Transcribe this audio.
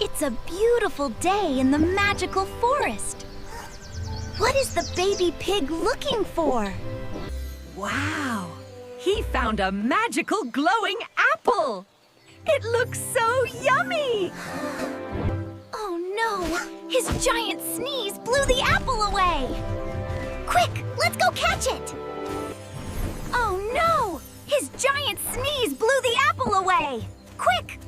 It's a beautiful day in the magical forest. What is the baby pig looking for? Wow! He found a magical glowing apple! It looks so yummy! Oh no! His giant sneeze blew the apple away! Quick, let's go catch it! Oh no! His giant sneeze blew the apple away! Quick,